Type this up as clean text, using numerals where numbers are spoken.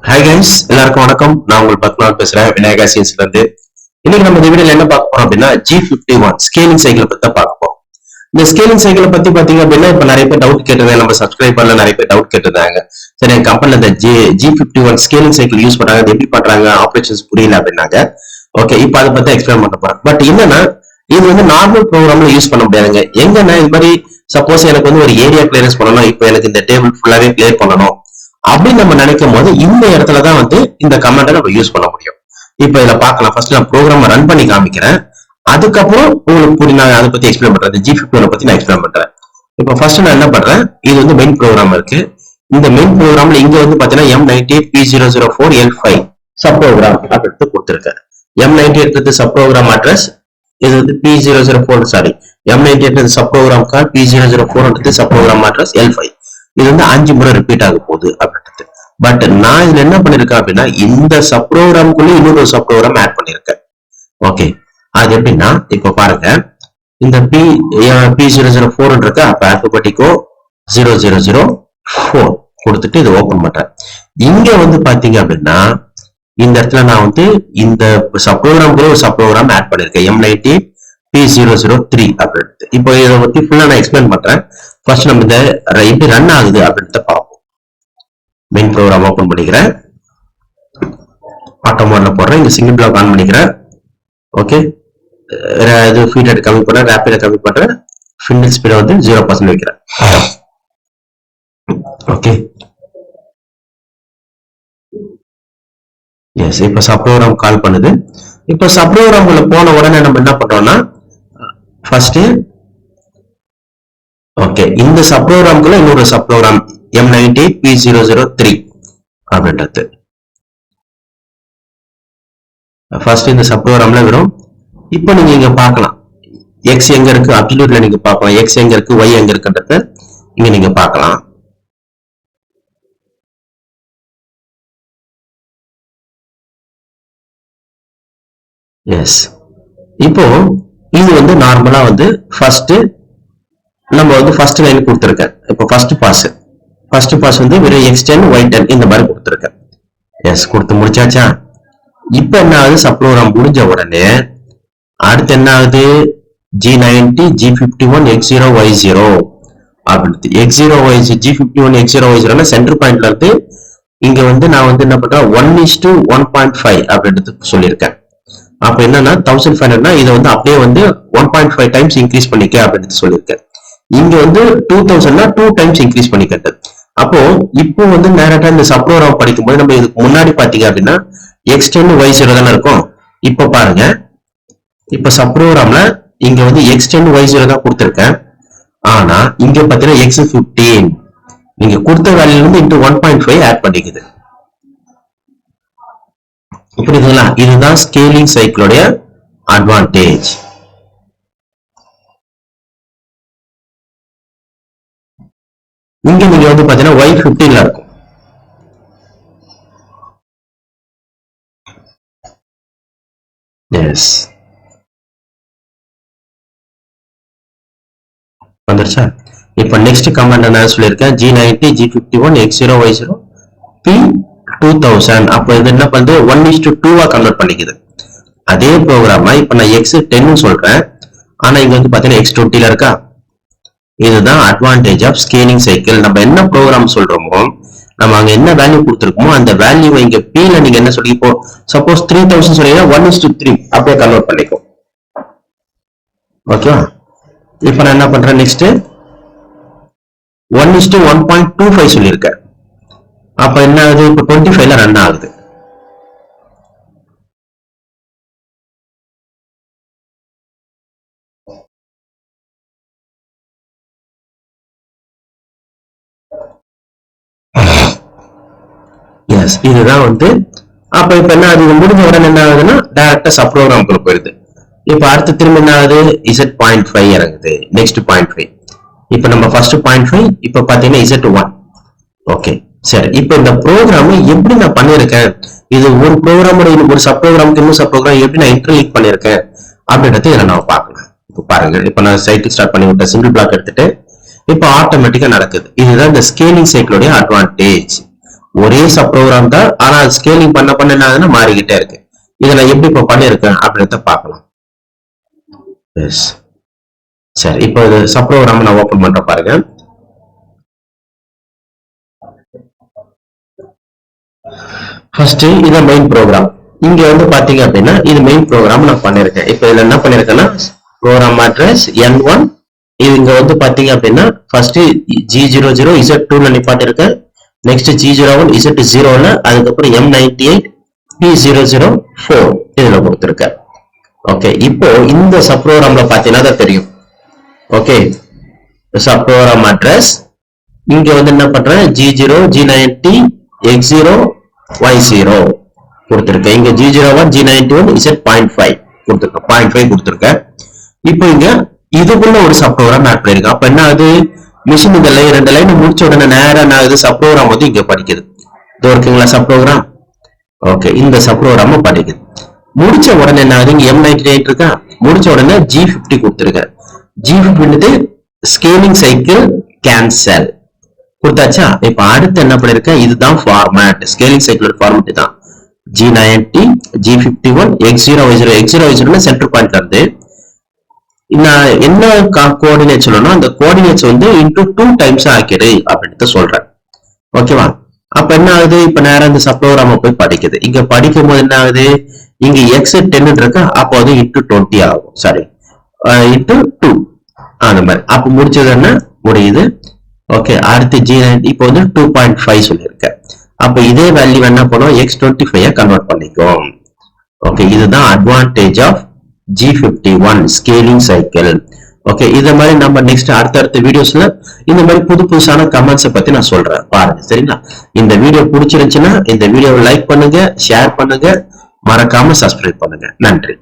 Hi guys, எல்லாருக்கும் வணக்கம். நான் உங்கள் பத்மநாத் பேசுறேன், விநாயகா சீன்ஸ்ல இருந்து. இன்னைக்கு நம்ம இந்த வீடியோல என்ன பார்க்க போறோம் அப்படின்னா G51 ஸ்கேலிங் சைக்கிள் பத்தி பார்க்க போறோம். இந்த ஸ்கேலிங் சைக்கிள் பத்தி பாத்தீங்க அப்படின்னா இப்ப நிறைய பேர் டவுட் கேட்டிருந்தாங்க, நம்ம சப்ஸ்கிரைபர்ல நிறைய பேர் டவுட் கேட்டிருந்தாங்க. சரி, என் கம்பெனில இந்த G51 ஸ்கேலிங் சைக்கிள் யூஸ் பண்றாங்க, அது எப்படி பண்றாங்க, ஆபரேஷன்ஸ் புரியல அப்படின்னாங்க. ஓகே, இப்ப அதை பத்தி எக்ஸ்பிளைன் பண்ண போறேன். பட் என்னன்னா, இது வந்து நார்மல் ப்ரோக்ராம்ல யூஸ் பண்ண முடியாதுங்க. எங்கன்னா இது மாதிரி சப்போஸ் எனக்கு வந்து ஒரு ஏரியா கிளியரன்ஸ் பண்ணணும், இப்போ எனக்கு இந்த டேபிள் ஃபுல்லாவே கிளியர் பண்ணணும் அப்படின்னு நம்ம நினைக்கும் போது இந்த இடத்துலதான் வந்து இந்த கமெண்ட்டை நம்ம யூஸ் பண்ண முடியும். இப்ப இதுல பார்க்கலாம். ஃபர்ஸ்ட் நான் ப்ரோக்ராம் ரன் பண்ணி காமிக்கிறேன், அதுக்கப்புறம் உங்களுக்கு நான் அதை பத்தி எக்ஸ்பிளைன் பண்றேன். G51 பத்தி நான் எக்ஸ்பிளைன் பண்றேன். இப்ப ஃபர்ஸ்ட் நான் என்ன பண்றேன், இது வந்து மெயின் ப்ரோக்ராம் இருக்கு. இந்த மெயின் ப்ரோக்ராம்ல இங்க வந்து பாத்தீங்கன்னா M98P004L5 சப் ப்ரோக்ராம் அப்படின்னு கொடுத்துருக்கேன். M98 சப் ப்ரோக்ராம் அட்ரஸ், இது வந்து P004 sorry M98 sub program call, P004 sub program address L5. இது வந்து 5 முறை ரிப்பீட் ஆக போகுது அப்படின்றது. பட் நான் இதுல என்ன பண்ணிருக்கேன் அப்படின்னா, இந்த சப் ப்ரோக்ராம்குள்ள இன்னொரு சப் ப்ரோக்ராம் ஆட் பண்ணிருக்கேன். ஓகே, அது எப்படின்னா இப்ப பாருங்க, இந்த P004 இருக்கு, அப்ப ஆல்பபெட்டிக்கோ 0004 கொடுத்துட்டு இது ஓபன் பண்றேன். இங்க வந்து பாத்தீங்க அப்படின்னா இந்த இடத்துல நான் வந்து இந்த சப் ப்ரோக்ராம்குள்ள ஒரு சப் ப்ரோக்ராம் ஆட் பண்ணிருக்கேன், M90P003 அப்படின்ட்டு. இப்போ இதை பத்தி ஃபுல்லா நான் எக்ஸ்பிளைன் பண்றேன். ஃபர்ஸ்ட் நம்ம இந்த எப்படி ரன் ஆகுது அப்படின்றத பார்ப்போம். மெயின் ப்ரோக்ராம் ஓபன் பண்ணிக்கிறேன், ஆட்டோ மோட்ல போடுறேன், இந்த சிங்கிள் பிளாக் ஆன் பண்ணிக்கிறேன். ஓகே, இது ஃபீட் ரேட் கம்மி பண்றேன், ரேப்பிட கம்மி பண்றேன், ஃபினில் ஸ்பீட வந்து 0% வைக்கிறேன். ஓகே, எஸ், இப்ப சப் ப்ரோக்ராம் கால் பண்ணுது. இப்ப சப் ப்ரோக்ராம்ல போன உடனே நம்ம என்ன பண்றோம்னா, ஃபர்ஸ்ட் ஓகே, இந்த சப் ப்ரோக்ராம்குள்ள இன்னொரு சப் ப்ரோக்ராம் M90P003 அப்படின்றது. ஃபர்ஸ்ட் இந்த சப் ப்ரோக்ராம்ல வரும். இப்போ நீங்க இங்க பார்க்கலாம், X எங்க இருக்கு அப்சல்யூட்ல நீங்க பார்க்கலாம், X எங்க இருக்கு, Y எங்க இருக்குன்றத இங்க நீங்க பார்க்கலாம். எஸ், இப்போ இது வந்து நார்மலா வந்து ஃபர்ஸ்ட் நம்ம வந்து ஃபர்ஸ்ட் லைன் கொடுத்துருக்கேன். இப்போ ஃபர்ஸ்ட் பாஸ் வந்து வெறும் X10 Y10 இந்த மாதிரி கொடுத்துருக்கேன். எஸ், கொடுத்து முடிச்சாச்சா? இப்போ என்ன ஆகுது, சப் ப்ரோக்ராம் முடிஞ்ச உடனே அடுத்து என்ன ஆகுது, G90 G51 X0 Y0 அப்படின்னு. G51 X0 Y0 சென்டர் பாயிண்ட்ல இருந்து இங்க வந்து நான் வந்து என்ன பண்றேன், 1:1.5 அப்படின்றது சொல்லியிருக்கேன். அப்ப என்னன்னா 1500 இதை வந்து அப்படியே வந்து 1.5 டைம்ஸ் இன்க்ரீஸ் பண்ணிக்க அப்படின்னு சொல்லியிருக்கேன். இங்க வந்து 2000 2 டைம்ஸ் இன்க்ரீஸ் பண்ணிக்கிட்டது. அப்போ இப்போ வந்து நேரட்டா இந்த சப் ப்ரோக்ராம் படிக்கும்போது நம்ம இதுக்கு முன்னாடி பாத்தீங்க அப்படின்னா X10 Y0 தானே இருக்கும். இப்ப பாருங்க, இப்ப சப் ப்ரோக்ராம்ல இங்க வந்து X10 Y0 தான் கொடுத்திருக்கேன். ஆனா இங்க பாத்தீங்கன்னா X15 நீங்க கொடுத்த வேல்யூல இருந்து into 1.5 ஆட் பண்ணிக்குது. புரியுதுங்களா? இதுதான் ஸ்கேலிங் சைக்கிளோட அட்வான்டேஜ். இங்க நீங்க வந்து பாத்தீங்கன்னா Y15ல இருக்கும். எஸ், வந்துருச்சா? இப்ப நெக்ஸ்ட் கமாண்ட் என்ன சொல்லியிருக்கேன், G90 G51 X0 Y0 P2000. அப்ப இது என்ன பண்ணுது, 1:2 கன்வெர்ட் பண்ணிக்குது. அதே ப்ரோக்ராமா இப்ப நான் X10 சொல்றேன், ஆனா இங்க வந்து பாத்தீங்கன்னா X20ல இருக்கா. இதுதான் அட்வான்டேஜ் ஆஃப் ஸ்கேலிங் சைக்கிள். நம்ம என்ன ப்ரோக்ராம் சொல்றோமோ, நம்ம அங்க என்ன வேல்யூ கொடுத்துருக்கோமோ அந்த வேல்யூவை இங்க P-ல நீங்க என்ன சொல்லி, இப்போ சப்போஸ் 3000 சொன்னீங்கன்னா 1:3 அப்படியே கன்வெர்ட் பண்ணிக்கும். ஓகே, இப்ப நான் என்ன பண்றேன், நெக்ஸ்ட் 1:1.25 சொல்லியிருக்கேன். அப்ப என்ன ஆகுது, இப்போ 25ல ரன் ஆகுது. எஸ், இதுதான் வந்து அப்ப இப்ப என்ன ஆகுது, முடிஞ்ச உடனே என்ன ஆகுதுன்னா டைரக்டா சப் ப்ரோக்ராம்குள்ள போயிருது. இப்ப அடுத்து திரும்ப என்ன ஆகுது, Z.5 இறங்குது, நெக்ஸ்ட் 0.5. இப்ப நம்ம ஃபர்ஸ்ட் 0.5, இப்ப பாத்தீங்கன்னா Z1. ஓகே, சரி. இப்ப இந்த ப்ரோக்ராம் எப்படி நான் பண்ணிருக்கேன், இது ஒரு ப்ரோக்ராமோட ஒரு சப் ப்ரோக்ராமுக்கு இன்னும் சப் ப்ரோக்ராம் எப்படி நான் இன்டர்லிங்க் பண்ணிருக்கேன் அப்படின்றத இதை நம்ம பார்க்கலாம். இப்ப பாருங்க, இப்ப நான் சைட் ஸ்டார்ட் பண்ணி விட்ட சிங்கிள் பிளாக் எடுத்துட்டு இப்ப ஆட்டோமேட்டிக்கா நடக்குது. இதுதான் இந்த ஸ்கேலிங் சைக்கிளோட அட்வான்டேஜ். ஒரே சப் ப்ரோக்ராம் தான், ஆனா ஸ்கேலிங் பண்ண பண்ண என்ன ஆகுதுன்னா மாறிக்கிட்டே இருக்கு. இதை நான் எப்படி இப்போ பண்ணிருக்கேன் அப்படின்றத பார்க்கலாம். எஸ் சரி, இப்போ இது சப் ப்ரோக்ராம் நான் ஓபன் பண்ற பாருங்க. ஃபர்ஸ்ட் இது மெயின் ப்ரோக்ராம். இங்க வந்து பாத்தீங்க அப்படின்னா இது மெயின் ப்ரோக்ராம் நான் பண்ணிருக்கேன். இப்போ இதுல என்ன பண்ணிருக்கேன்னா ப்ரோக்ராம் அட்ரஸ் N1, இது இங்க வந்து பாத்தீங்க அப்படின்னா ஃபர்ஸ்ட் G00 Z2ல நிப்பாட்டிருக்கேன். நெக்ஸ்ட் G01 Z0ல, அதுக்கப்புறம் M98 P004 இதுல கொடுத்திருக்கேன். ஓகே, இப்போ இந்த சப் ப்ரோக்ராம்ல பாத்தீங்கன்னா தெரியும். ஓகே, சப் ப்ரோக்ராம் அட்ரஸ் இங்க வந்து என்ன பண்றேன், G0 G90 X0 Y0 கொடுத்திருக்கேன். இங்க G01 G91 Z.5 கொடுத்திருக்கேன், 0.5 கொடுத்திருக்கேன். இப்போ இங்க இதுக்குள்ள ஒரு சப் ப்ரோக்ராம் ஆட் பண்ணிருக்கேன். அப்ப என்ன ஆகுது, மிஷின் இந்த லைன் 2 லைன் முடிச்ச உடனே நேரா என்ன ஆகுது, சப் ப்ரோக்ராம் வந்து இங்க படிக்குது. இது இருக்குங்களா சப் ப்ரோக்ராம். ஓகே, இந்த சப் ப்ரோக்ராம் படிக்குது. முடிச்ச உடனே என்ன ஆகுது, இங்க M98 இருக்கா, முடிச்ச உடனே G50 கொடுத்திருக்கேன். G50 scaling cycle cancel கொடுத்தாச்சா. இப்ப அடுத்து என்ன பண்ணிருக்கேன், இதுதான் ஃபார்மேட், ஸ்கேலிங் சைக்கிள் ஃபார்மேட் தான். G90 G51 X0 Y0 X0 Y0 centre point வருது. நான் என்ன கோஆர்டினேட் சொல்லணும், அந்த கோஆர்டினேட்ஸ் வந்து இன்டூ 2 டைம்ஸ் ஆக்கிடு அப்படின்ட்டு சொல்றேன். ஓகேவா. அப்ப என்ன ஆகுது, இப்ப நேரம் இந்த சப் ப்ரோக்ராம போய் படிக்குது. இங்க படிக்கும் போது என்ன ஆகுது, இங்க X10 இருக்கா, அப்போ அது இன்டூ 20 ஆகும். சாரி, இன்டூ 2 அந்த மாதிரி. அப்ப முடிச்சது என்ன முடியுது. ஓகே, அடுத்து G90 இப்போ வந்து 2.5 சொல்லியிருக்கேன். அப்ப இதே வேல்யூ என்ன பண்ணும், X25 கன்வெர்ட் பண்ணிக்கும். ஓகே, இதுதான் advantage of G51 scaling cycle. Okay, இத மாதிரி நம்ம நெக்ஸ்ட் அடுத்த வீடியோஸ்ல இந்த மாதிரி புதுசான கமெண்ட்ஸை பத்தி நான் சொல்றேன் பாருங்க. சரிங்களா, இந்த வீடியோ பிடிச்சிருந்துச்சுன்னா இந்த வீடியோவை லைக் பண்ணுங்க, ஷேர் பண்ணுங்க, மறக்காம சப்ஸ்கிரைப் பண்ணுங்க. நன்றி.